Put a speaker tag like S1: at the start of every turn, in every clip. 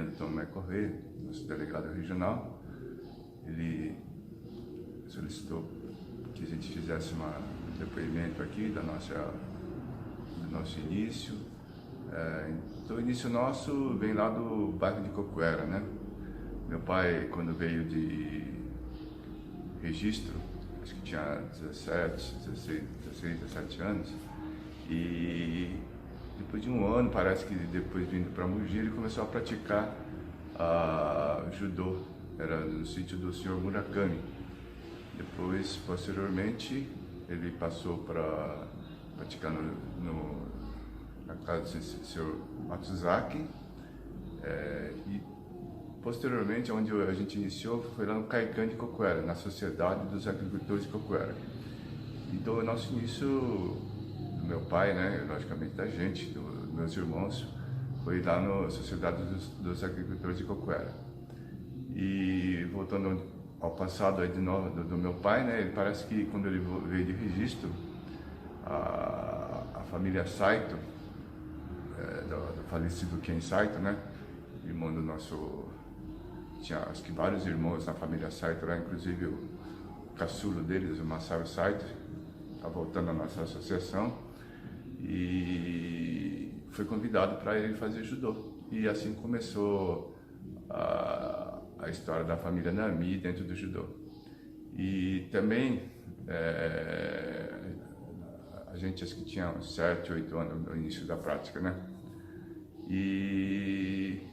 S1: Leandro Tomé Corrêa, nosso delegado regional. Ele solicitou que a gente fizesse um depoimento aqui do nosso início. Então, o início nosso vem lá do bairro de Cocuera, né? Meu pai, quando veio de registro, acho que tinha 17 anos, e depois de um ano, parece que depois vindo para Mogi, ele começou a praticar judô. Era no sítio do senhor Murakami. Depois, posteriormente, ele passou para praticar na casa do senhor Matsuzaki, e posteriormente, onde a gente iniciou, foi lá no Kaikan de Cocuera, na Sociedade dos Agricultores de Cocuera. Então, o nosso início, do meu pai, né, logicamente da gente, dos meus irmãos, foi lá na Sociedade dos Agricultores de Cocuera. E voltando ao passado aí do meu pai, né, ele parece que quando ele veio de registro, a família Saito, do falecido Ken Saito, né, irmão do nosso... Tinha acho que vários irmãos na família Saito lá, inclusive o caçulo deles, o Masaru Saito, está voltando à nossa associação, e foi convidado para ele fazer judô. E assim começou a história da família Nami dentro do judô. E também a gente acho que tinha uns 7, 8 anos no início da prática, né? E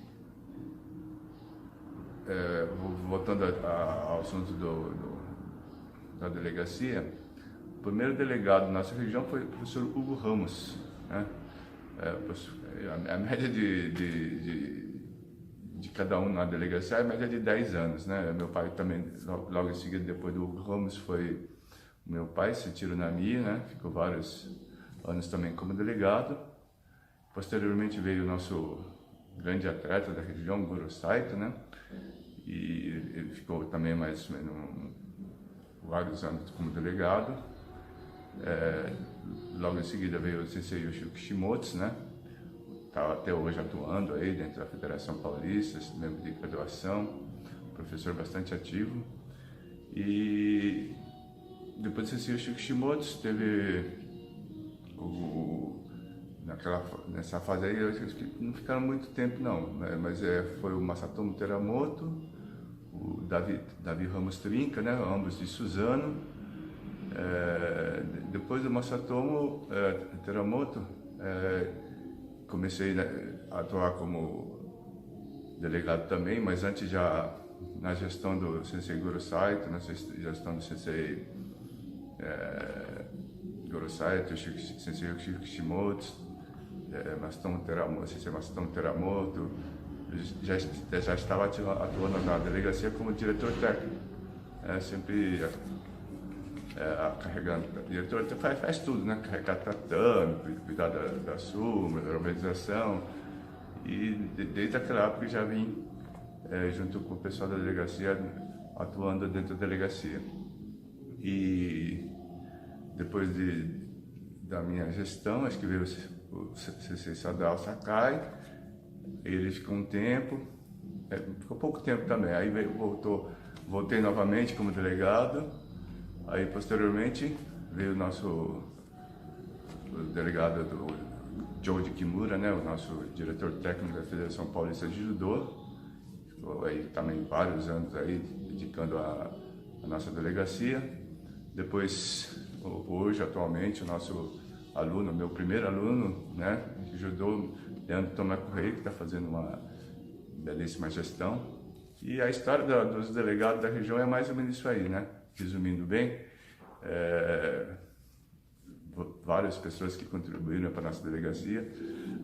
S1: voltando ao assunto da delegacia, o primeiro delegado da nossa região foi o professor Hugo Ramos, né? A média de cada um na delegacia é a média de 10 anos, né? Meu pai também, logo em seguida, depois do Hugo Ramos, foi o meu pai, Setiro Nami, né? Ficou vários anos também como delegado. Posteriormente veio o nosso grande atleta da região, Goro Saito, né? E ele ficou também mais ou menos vários anos como delegado. Logo em seguida veio o Sensei Yoshio Kishimoto, né? Está até hoje atuando aí dentro da Federação Paulista, membro de graduação, professor bastante ativo. E depois do Sensei Yoshio Kishimoto teve nessa fase aí, eu acho que não ficaram muito tempo não, né? Mas foi o Masatomo Teramoto, o Davi Ramos Trinca, né? Ambos de Suzano. Depois do Masatomo Teramoto, comecei a atuar como delegado também, mas antes já na gestão do Sensei Goro Saito, na gestão do Sensei Goro Saito, Sensei Yoshio Kishimoto, Sensei Masatomo Teramoto. Já estava atuando na delegacia como diretor técnico, sempre carregando. O diretor faz tudo, né? Carregar tatame, cuidar da súmula, da organização. E desde aquela época já vim, junto com o pessoal da delegacia, atuando dentro da delegacia. E depois da minha gestão, acho que veio o Sensei Sadao Sakai, ele ficou um tempo, ficou pouco tempo também, aí voltei novamente como delegado. Aí posteriormente veio o nosso delegado Joe Kimura, né, o nosso diretor técnico da Federação Paulista de Judô. Ficou aí também vários anos aí dedicando a nossa delegacia. Depois, hoje, atualmente, o nosso aluno, meu primeiro aluno, né, de judô, Leandro Tomé Corrêa, que está fazendo uma belíssima gestão. E a história dos delegados da região é mais ou menos isso aí, né? Resumindo bem, várias pessoas que contribuíram para a nossa delegacia,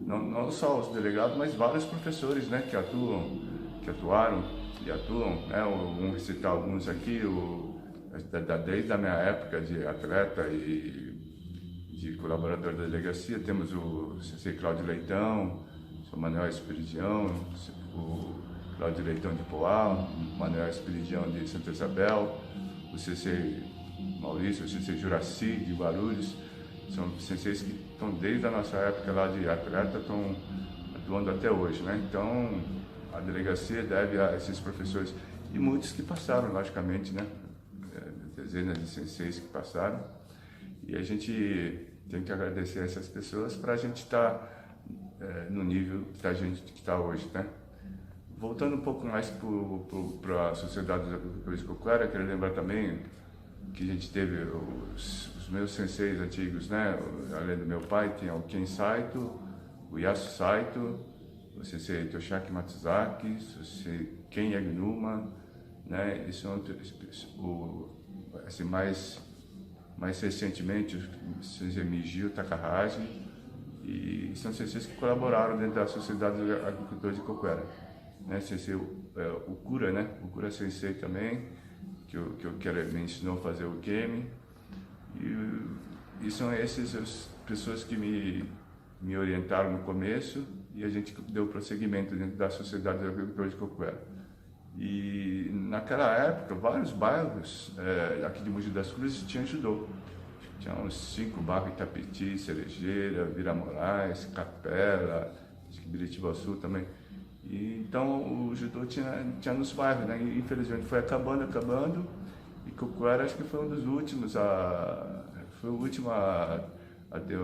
S1: não só os delegados, mas vários professores, né, que atuaram e atuam, né? Vamos citar alguns aqui, desde a minha época de atleta e de colaborador da delegacia, temos o Sensei Cláudio Leitão, o Manuel Espiridião, o Cláudio Leitão de Poá, o Manuel Espiridião de Santa Isabel, o Sensei Maurício, o Sensei Juraci de Guarulhos. São senseis que estão desde a nossa época lá de atleta, estão atuando até hoje, né? Então, a a delegacia deve a esses professores e muitos que passaram, logicamente, né? Dezenas de senseis que passaram, e a gente tem que agradecer a essas pessoas para a gente estar no nível que a gente está hoje, né? Voltando um pouco mais para a Sociedade dos Agricultores de Coquara, quero lembrar também que a gente teve os meus senseis antigos, né? Além do meu pai, tinha o Ken Saito, o Yasu Saito, o sensei Toshaki Matsuzaki, o sensei Ken Yaginuma, né? E são assim, mais recentemente o sensei Mijio Takahashi, e são senseis que colaboraram dentro da Sociedade dos Agricultores de Coquara, né? Sensei Okura, né? Okura Sensei também, que me ensinou a fazer o Kemi, e são essas as pessoas que me orientaram no começo, e a gente deu prosseguimento dentro da Sociedade dos Agricultores de Coquara. E naquela época, vários bairros aqui de Mogi das Cruzes tinham judô. Tinha uns 5 bairros: Itapetí, Cerejeira, Vira Moraes, Capela, acho que Biritiba Sul também. E então o judô tinha nos bairros, né? E, infelizmente foi acabando, e Coquara acho que foi um dos últimos foi o último a ter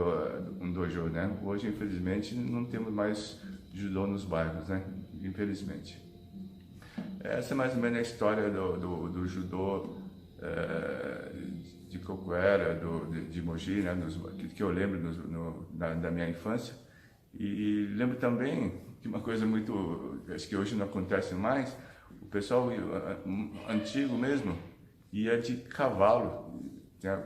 S1: um dojo, né? Hoje, infelizmente, não temos mais judô nos bairros, né? Infelizmente. Essa é mais ou menos a história do judô de Coquara, de Mogi, né? Que eu lembro da minha infância. E lembro também que uma coisa muito, acho que hoje não acontece mais, o pessoal antigo mesmo ia de cavalo.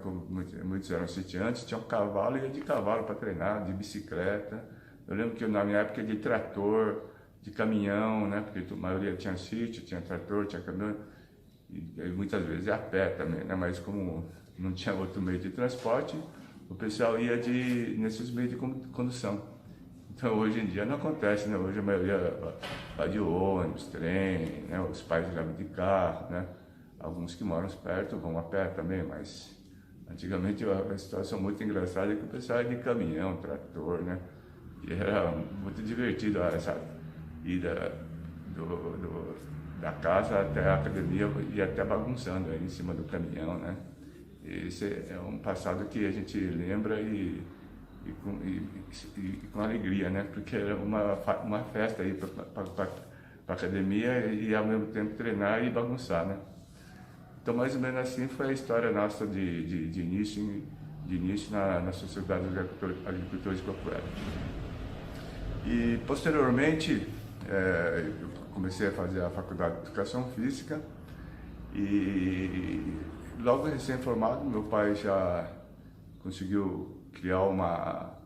S1: Como muitos eram sitiantes, tinha um cavalo e ia de cavalo para treinar, de bicicleta. Eu lembro que na minha época de trator, de caminhão, né? Porque a maioria tinha sítio, tinha trator, tinha caminhão, e muitas vezes a pé também, né? Mas como não tinha outro meio de transporte, o pessoal ia nesses meios de condução. Então hoje em dia não acontece, né? Hoje a maioria vai de ônibus, trem, né? Os pais levam de carro, né? Alguns que moram perto vão a pé também, mas antigamente a situação muito engraçada é que o pessoal ia de caminhão, trator, né? E era muito divertido essa ida da casa até a academia e até bagunçando aí em cima do caminhão, né? Esse é um passado que a gente lembra e com alegria, né? Porque era uma festa aí para academia e ao mesmo tempo treinar e bagunçar, né? Então, mais ou menos assim foi a história nossa de início na Sociedade dos Agricultores de Coquara. E posteriormente eu comecei a fazer a Faculdade de Educação Física, e logo recém-formado meu pai já conseguiu criar uma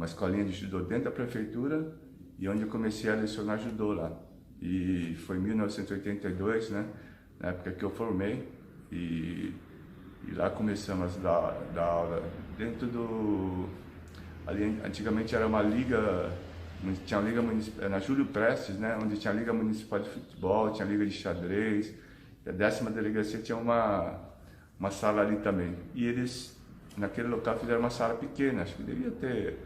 S1: escolinha de judô dentro da prefeitura, e onde eu comecei a lecionar judô lá. E foi em 1982, né, na época que eu formei, e lá começamos a dar aula dentro ali antigamente era uma liga, tinha uma liga municipal, na Júlio Prestes, né, onde tinha a liga municipal de futebol, tinha a liga de xadrez, e a 10ª delegacia tinha uma sala ali também. E eles, naquele local, fizeram uma sala pequena, acho que devia ter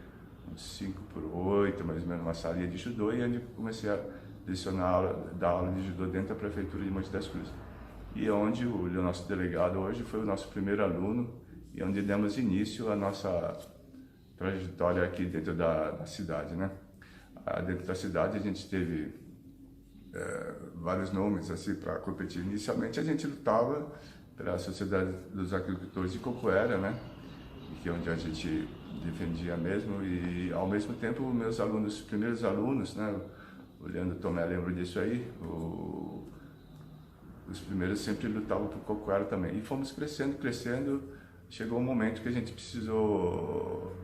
S1: uns 5x8, mais ou menos, uma salinha de judô, e onde comecei a lecionar, dar aula de judô dentro da prefeitura de Mogi das Cruzes. E onde o nosso delegado hoje foi o nosso primeiro aluno, e onde demos início à nossa trajetória aqui dentro da cidade, né? Dentro da cidade a gente teve vários nomes assim para competir. Inicialmente a gente lutava pela Sociedade dos Agricultores de Coquara, né? Que é onde a gente defendia mesmo, e ao mesmo tempo meus alunos, primeiros alunos, né? O Leandro Tomé lembra disso aí, os primeiros sempre lutavam por Coquara também. E fomos crescendo, chegou um momento que a gente precisou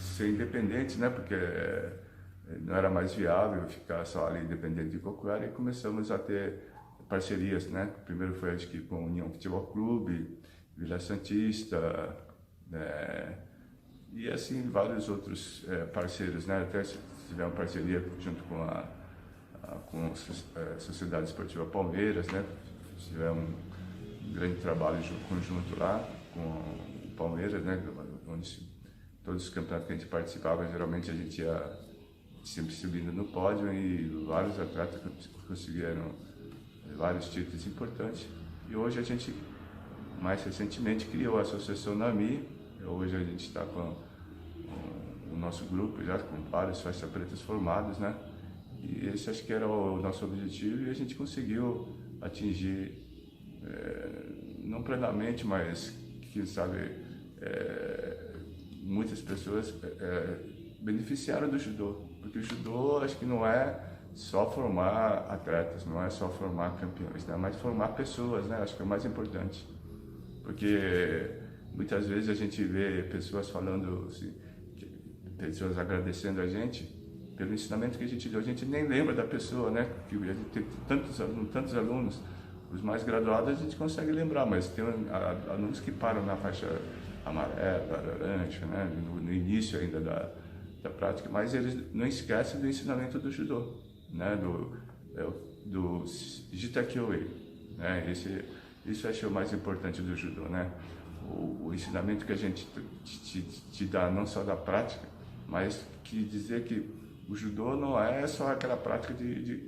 S1: ser independente, né? Porque não era mais viável ficar só ali dependente de Coquara, e começamos a ter parcerias, né? Primeiro foi, acho que, com a União Futebol Clube, Vila Santista, e assim vários outros parceiros, né? Até tivemos parceria junto com a Sociedade Esportiva Palmeiras, né? Tivemos um grande trabalho conjunto lá com o Palmeiras, né? Onde todos os campeonatos que a gente participava, geralmente a gente ia sempre subindo no pódio, e vários atletas conseguiram vários títulos importantes. E hoje a gente, mais recentemente, criou a Associação NAMI. Hoje a gente está com o nosso grupo já com vários faixas pretas formados, né? E esse acho que era o nosso objetivo, e a gente conseguiu atingir, não plenamente, mas quem sabe muitas pessoas beneficiaram do judô, porque o judô acho que não é só formar atletas, não é só formar campeões, né? Mas formar pessoas, né? Acho que é o mais importante, porque muitas vezes a gente vê pessoas falando assim, pessoas agradecendo a gente pelo ensinamento que a gente deu, a gente nem lembra da pessoa, né? Que a gente tem tantos alunos, os mais graduados a gente consegue lembrar, mas tem alunos que param na faixa amarela, laranja, né? No início ainda da prática, mas eles não esquecem do ensinamento do judô, né? Do Jitakyo-e, né? Isso eu acho o mais importante do judô, né? O ensinamento que a gente te dá, não só da prática, mas que dizer que o judô não é só aquela prática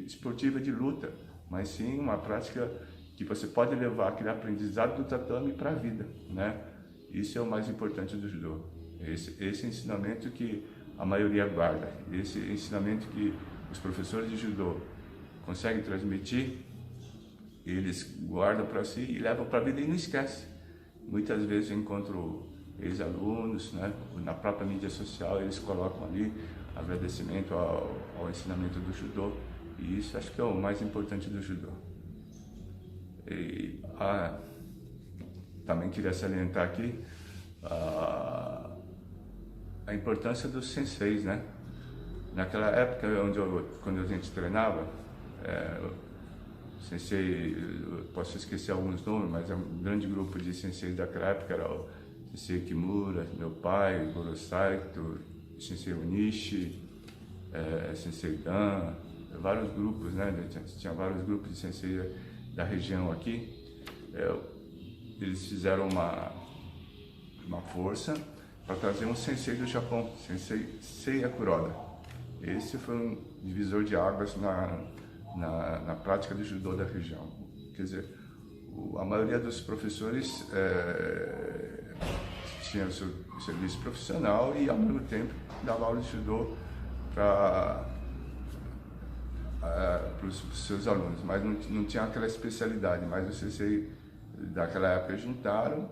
S1: esportiva de luta, mas sim uma prática que você pode levar aquele aprendizado do tatame para a vida, né? Isso é o mais importante do judô. Esse ensinamento que a maioria guarda, esse ensinamento que os professores de judô conseguem transmitir, eles guardam para si e levam para a vida e não esquecem. Muitas vezes eu encontro ex-alunos, né, na própria mídia social, eles colocam ali agradecimento ao ensinamento do judô, e isso acho que é o mais importante do judô. E também queria salientar aqui a importância dos senseis, né? Naquela época quando a gente treinava, sensei, eu posso esquecer alguns nomes, mas é um grande grupo de senseis daquela época, era o sensei Kimura, meu pai, Goro Saito, sensei Onishi, sensei Dan, vários grupos, né? Tinha vários grupos de sensei da região aqui. Eles fizeram uma força para trazer um sensei do Japão, sensei Seiya Kuroda. Esse foi um divisor de águas na prática do judô da região. Quer dizer, a maioria dos professores tinha o seu serviço profissional e, ao mesmo tempo, dava aula de judô para os seus alunos, mas não tinha aquela especialidade. Mas o sensei daquela época juntaram,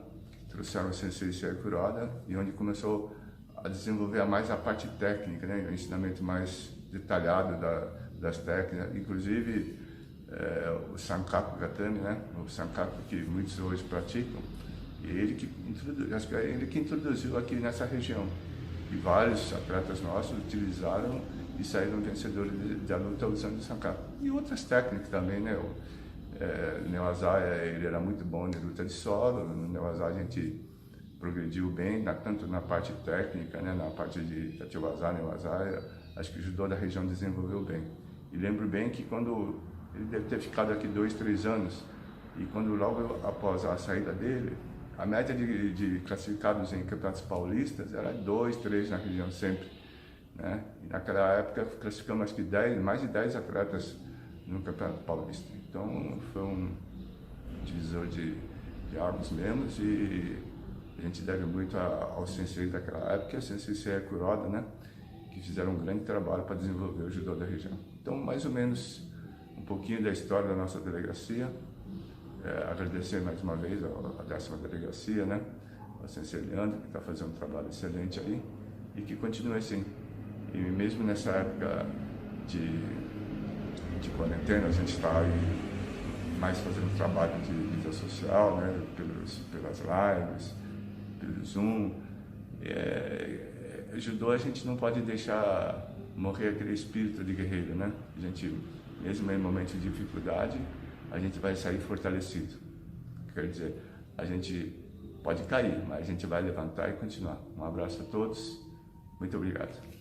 S1: trouxeram o sensei Seiya Kuroda, e onde começou a desenvolver mais a parte técnica, né? O ensinamento mais detalhado das técnicas, inclusive o Sankaku Gatame, né? O Sankaku que muitos hoje praticam, e acho que é ele que introduziu aqui nessa região, e vários atletas nossos utilizaram e saíram vencedores da luta usando o Sankaku. E outras técnicas também, né? O Newaza, ele era muito bom na luta de solo. No Newaza a gente progrediu bem, tanto na parte técnica, né? Na parte de Tachiwaza, Newaza, acho que o judô da região desenvolveu bem. E lembro bem que quando ele deve ter ficado aqui 2, 3 anos, e quando logo após a saída dele, a média de classificados em campeonatos paulistas era 2, 3 na região sempre, né? E naquela época classificamos acho que mais de 10 atletas no campeonato paulista. Então foi um divisor de águas mesmo, e a gente deve muito aos senseis daquela época, a sensei Seiya Kuroda, né? Que fizeram um grande trabalho para desenvolver o judô da região. Então, mais ou menos um pouquinho da história da nossa delegacia. Agradecer mais uma vez a 10ª delegacia, né? A sensei Leandro, que está fazendo um trabalho excelente aí, e que continue assim. E mesmo nessa época de quarentena, a gente está aí mais fazendo trabalho de mídia social, né? Pelas lives, pelo Zoom. Judô a gente não pode deixar morrer aquele espírito de guerreiro, né? A gente, mesmo em momentos de dificuldade, a gente vai sair fortalecido. Quer dizer, a gente pode cair, mas a gente vai levantar e continuar. Um abraço a todos, muito obrigado.